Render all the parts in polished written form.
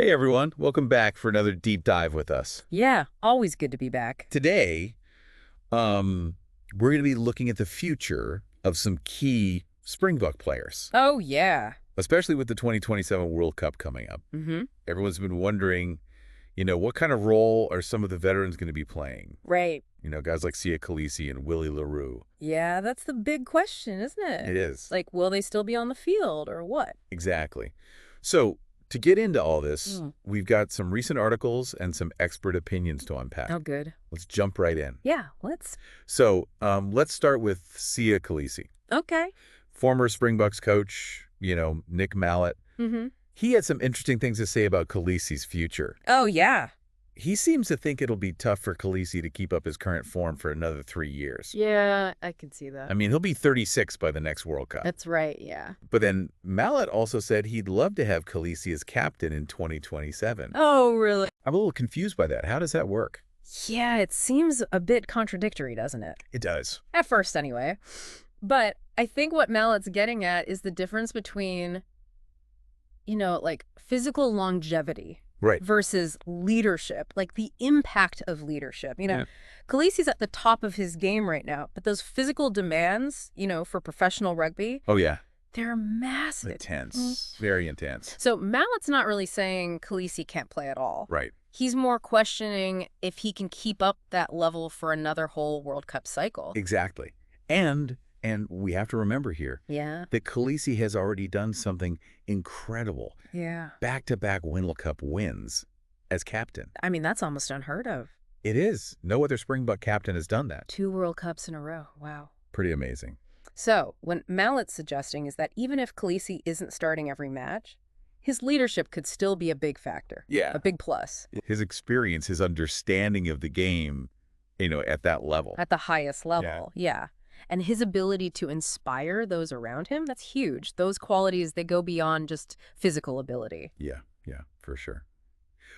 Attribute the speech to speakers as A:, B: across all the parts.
A: Hey everyone, welcome back for another deep dive with us.
B: Yeah, always good to be back.
A: Today, we're going to be looking at the future of some key Springbok players,
B: Oh, yeah.
A: especially with the 2027 World Cup coming up.
B: Mm-hmm.
A: Everyone's been wondering, what kind of role are some of the veterans going to be playing?
B: Right.
A: Guys like Kolisi and Willie Le Roux.
B: Yeah, that's the big question, isn't it?
A: It is.
B: Like, will they still be on the field or what?
A: Exactly. So, to get into all this, we've got some recent articles and some expert opinions to unpack.
B: Oh, good.
A: Let's jump right in.
B: Yeah, let's.
A: So let's start with Kolisi.
B: Okay.
A: Former Springboks coach, Nick Mallett.
B: Mm-hmm.
A: He had some interesting things to say about Kolisi's future.
B: Oh, yeah.
A: He seems to think it'll be tough for Kolisi to keep up his current form for another 3 years.
B: Yeah, I can see that.
A: I mean, he'll be 36 by the next World Cup.
B: That's right, yeah.
A: But then Mallett also said he'd love to have Kolisi as captain in 2027.
B: Oh, really?
A: I'm a little confused by that. How does that work?
B: Yeah, it seems a bit contradictory, doesn't it?
A: It does.
B: At first, anyway. But I think what Mallett's getting at is the difference between, like physical longevity.
A: Right.
B: Versus leadership, like the impact of leadership.
A: Yeah.
B: Kolisi's at the top of his game right now, but those physical demands, for professional rugby,
A: Oh, yeah.
B: they're massive.
A: Intense. Very intense.
B: So Mallett's not really saying Kolisi can't play at all.
A: Right.
B: He's more questioning if he can keep up that level for another whole World Cup cycle.
A: Exactly. And we have to remember here that Kolisi has already done something incredible.
B: Yeah.
A: Back-to-back World Cup wins as captain.
B: I mean, that's almost unheard of.
A: It is. No other Springbok captain has done that.
B: 2 World Cups in a row. Wow.
A: Pretty amazing.
B: So what Mallett's suggesting is that even if Kolisi isn't starting every match, his leadership could still be a big factor.
A: Yeah.
B: A big plus.
A: His experience, his understanding of the game, at that level.
B: At the highest level, yeah. And his ability to inspire those around him, that's huge. Those qualities, they go beyond just physical ability.
A: Yeah, for sure.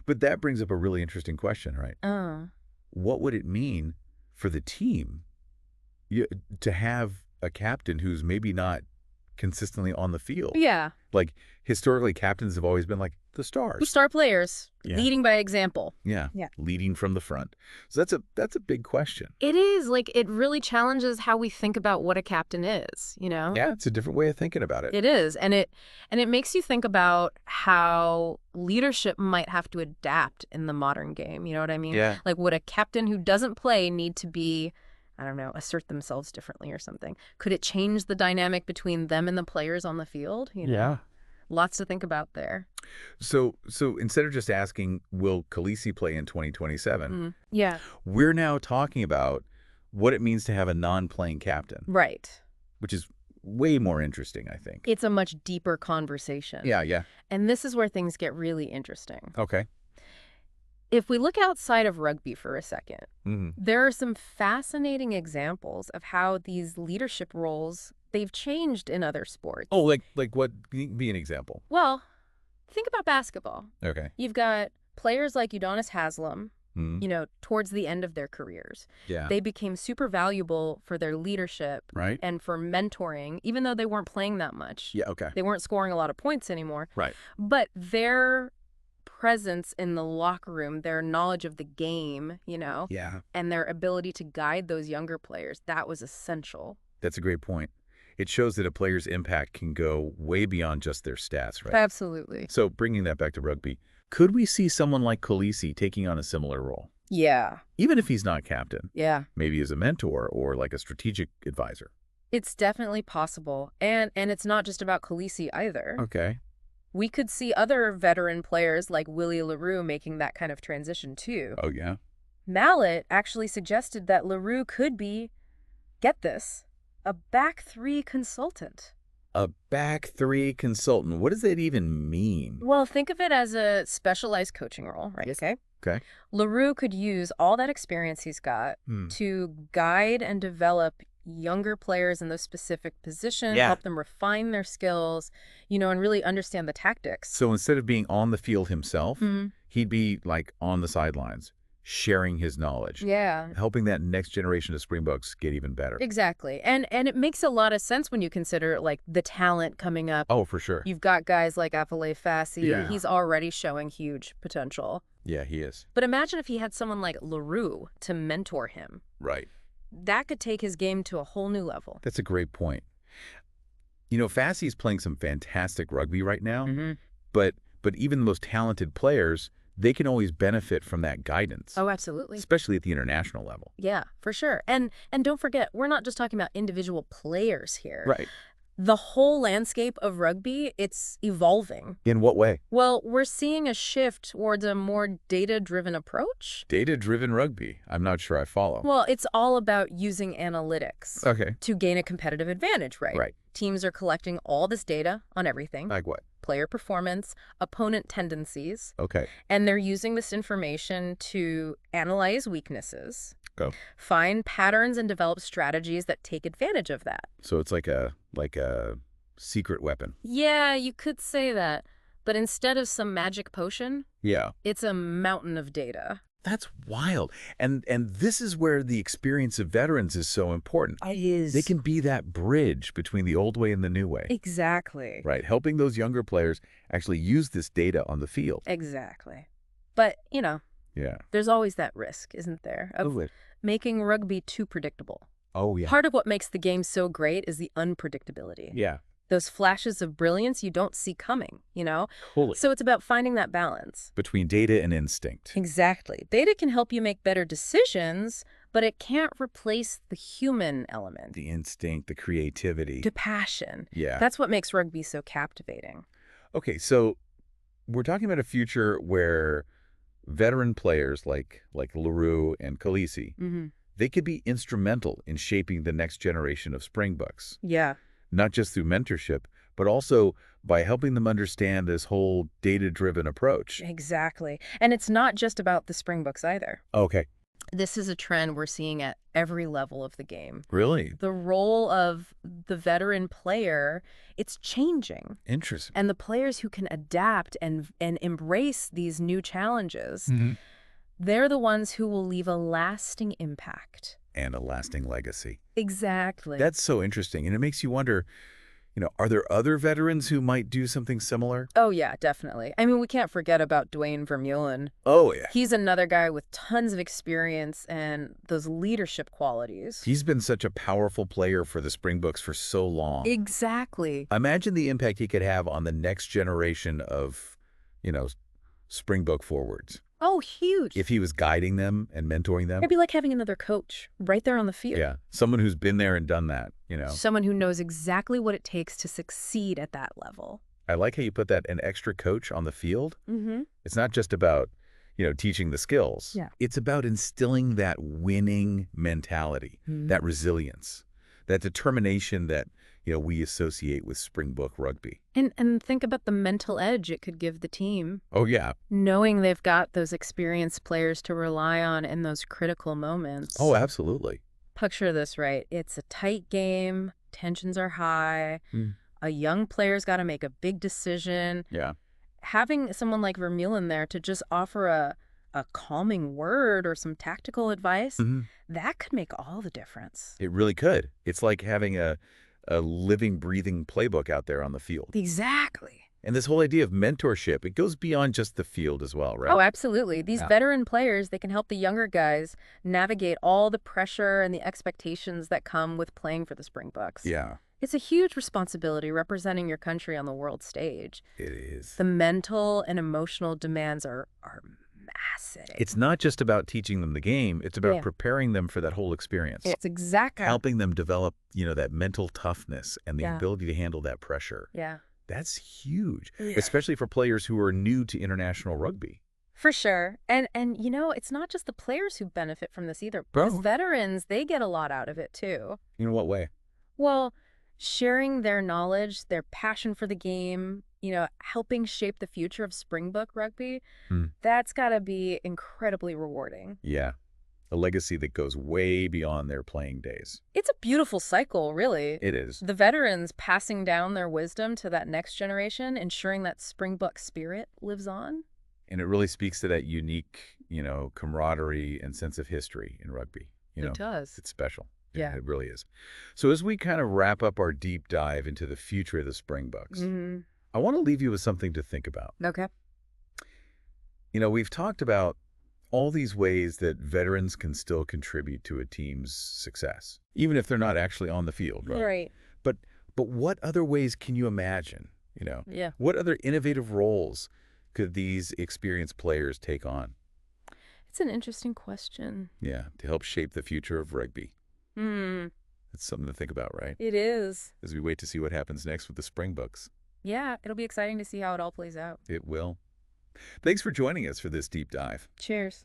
A: But that brings up a really interesting question, right? What would it mean for the team to have a captain who's maybe not consistently on the field?
B: Yeah.
A: Like, historically, captains have always been like the stars.
B: Star players, leading by example.
A: Yeah, leading from the front. So that's a big question.
B: It is. Like, it really challenges how we think about what a captain is,
A: Yeah, it's a different way of thinking about it.
B: It is. And it makes you think about how leadership might have to adapt in the modern game. You know what I mean?
A: Yeah.
B: Like, would a captain who doesn't play need to be, I don't know, assert themselves differently or something? Could it change the dynamic between them and the players on the field?
A: Yeah.
B: Lots to think about there.
A: So instead of just asking, will Kolisi play in 2027,
B: Yeah.
A: we're now talking about what it means to have a non-playing captain.
B: Right.
A: Which is way more interesting, I think.
B: It's a much deeper conversation.
A: Yeah.
B: And this is where things get really interesting.
A: Okay.
B: If we look outside of rugby for a second, there are some fascinating examples of how these leadership roles, they've changed in other sports.
A: Oh, like what? Be an example.
B: Well, think about basketball.
A: Okay.
B: You've got players like Udonis Haslem, towards the end of their careers.
A: Yeah.
B: They became super valuable for their leadership
A: Right.
B: and for mentoring, even though they weren't playing that much.
A: Yeah, okay.
B: They weren't scoring a lot of points anymore.
A: Right.
B: But their presence in the locker room, their knowledge of the game,
A: Yeah.
B: and their ability to guide those younger players, that was essential.
A: That's a great point. It shows that a player's impact can go way beyond just their stats, right?
B: Absolutely.
A: So bringing that back to rugby, could we see someone like Kolisi taking on a similar role?
B: Yeah.
A: Even if he's not captain,
B: Yeah.
A: maybe as a mentor or like a strategic advisor.
B: It's definitely possible. And it's not just about Kolisi either.
A: Okay.
B: We could see other veteran players like Willie Le Roux making that kind of transition too.
A: Oh, yeah?
B: Mallett actually suggested that Le Roux could be, get this, a back 3 consultant.
A: A back 3 consultant. What does that even mean?
B: Well, think of it as a specialized coaching role, right?
A: Okay.
B: Le Roux could use all that experience he's got to guide and develop younger players in those specific positions, help them refine their skills, and really understand the tactics.
A: So instead of being on the field himself, he'd be like on the sidelines, sharing his knowledge.
B: Yeah.
A: Helping that next generation of Springboks get even better.
B: Exactly. And it makes a lot of sense when you consider, like, the talent coming up.
A: Oh, for sure.
B: You've got guys like Afale Fassi.
A: Yeah.
B: He's already showing huge potential.
A: Yeah, he is.
B: But imagine if he had someone like Le Roux to mentor him.
A: Right.
B: That could take his game to a whole new level.
A: That's a great point. You know, Fassi's playing some fantastic rugby right now, but even the most talented players, they can always benefit from that guidance.
B: Oh, absolutely.
A: Especially at the international level.
B: Yeah, for sure. And don't forget, we're not just talking about individual players here.
A: Right.
B: The whole landscape of rugby, it's evolving.
A: In what way?
B: Well, we're seeing a shift towards a more data-driven approach.
A: Data-driven rugby. I'm not sure I follow.
B: Well, it's all about using analytics to gain a competitive advantage, right?
A: Right.
B: Teams are collecting all this data on everything.
A: Like what?
B: Player performance, opponent tendencies.
A: Okay.
B: And they're using this information to analyze weaknesses, find patterns, and develop strategies that take advantage of that.
A: So it's like a secret weapon.
B: Yeah, you could say that. But instead of some magic potion, it's a mountain of data.
A: That's wild. And this is where the experience of veterans is so important.
B: It is.
A: They can be that bridge between the old way and the new way.
B: Exactly.
A: Right, helping those younger players actually use this data on the field.
B: Exactly. But, you know, there's always that risk, isn't there, of making rugby too predictable.
A: Oh, yeah.
B: Part of what makes the game so great is the unpredictability.
A: Yeah.
B: Those flashes of brilliance you don't see coming, you know?
A: Totally.
B: So it's about finding that balance.
A: Between data and instinct.
B: Exactly. Data can help you make better decisions, but it can't replace the human element.
A: The instinct, the creativity.
B: The passion.
A: Yeah.
B: That's what makes rugby so captivating.
A: Okay, so we're talking about a future where veteran players like Le Roux and Kolisi, they could be instrumental in shaping the next generation of Springboks.
B: Yeah.
A: Not just through mentorship, but also by helping them understand this whole data-driven approach.
B: Exactly. And it's not just about the Springboks either.
A: Okay.
B: This is a trend we're seeing at every level of the game.
A: Really?
B: The role of the veteran player, it's changing.
A: Interesting.
B: And the players who can adapt and embrace these new challenges, they're the ones who will leave a lasting impact.
A: And a lasting legacy.
B: Exactly.
A: That's so interesting. And it makes you wonder, you know, are there other veterans who might do something similar?
B: Oh, yeah, definitely. I mean, we can't forget about Dwayne Vermeulen.
A: Oh, yeah.
B: He's another guy with tons of experience and those leadership qualities.
A: He's been such a powerful player for the Springboks for so long.
B: Exactly.
A: Imagine the impact he could have on the next generation of, you know, Springbok forwards.
B: Oh, huge.
A: If he was guiding them and mentoring them.
B: It'd be like having another coach right there on the field.
A: Yeah, someone who's been there and done that, you know.
B: Someone who knows exactly what it takes to succeed at that level.
A: I like how you put that, an extra coach on the field. It's not just about, you know, teaching the skills.
B: Yeah.
A: It's about instilling that winning mentality, that resilience, that determination that, you know, we associate with Springbok rugby.
B: And think about the mental edge it could give the team.
A: Oh, yeah.
B: Knowing they've got those experienced players to rely on in those critical moments.
A: Oh, absolutely.
B: Picture this, right? It's a tight game. Tensions are high. A young player's got to make a big decision.
A: Yeah.
B: Having someone like Vermeulen there to just offer a calming word or some tactical advice, that could make all the difference.
A: It really could. It's like having a living, breathing playbook out there on the field.
B: Exactly.
A: And this whole idea of mentorship, it goes beyond just the field as well, right?
B: Oh, absolutely. These veteran players, they can help the younger guys navigate all the pressure and the expectations that come with playing for the Springboks.
A: Yeah.
B: It's a huge responsibility representing your country on the world stage.
A: It is.
B: The mental and emotional demands are massive.
A: It's not just about teaching them the game. It's about preparing them for that whole experience.
B: It's exactly.
A: Helping them develop, you know, that mental toughness and the ability to handle that pressure.
B: Yeah.
A: That's huge, especially for players who are new to international rugby.
B: For sure. And you know, it's not just the players who benefit from this either.
A: Bro.
B: Because veterans, they get a lot out of it too.
A: In what way?
B: Well, sharing their knowledge, their passion for the game, you know, helping shape the future of Springbok rugby, that's got to be incredibly rewarding.
A: Yeah. A legacy that goes way beyond their playing days.
B: It's a beautiful cycle, really.
A: It is.
B: The veterans passing down their wisdom to that next generation, ensuring that Springbok spirit lives on.
A: And it really speaks to that unique, camaraderie and sense of history in rugby.
B: It does.
A: It's special.
B: Yeah.
A: It really is. So as we kind of wrap up our deep dive into the future of the Springboks, I want to leave you with something to think about.
B: Okay.
A: We've talked about all these ways that veterans can still contribute to a team's success, even if they're not actually on the field, right?
B: Right.
A: But what other ways can you imagine?
B: Yeah.
A: What other innovative roles could these experienced players take on?
B: It's an interesting question.
A: Yeah, to help shape the future of rugby. It's something to think about, right?
B: It is.
A: As we wait to see what happens next with the Springboks.
B: Yeah, it'll be exciting to see how it all plays out.
A: It will. Thanks for joining us for this deep dive.
B: Cheers.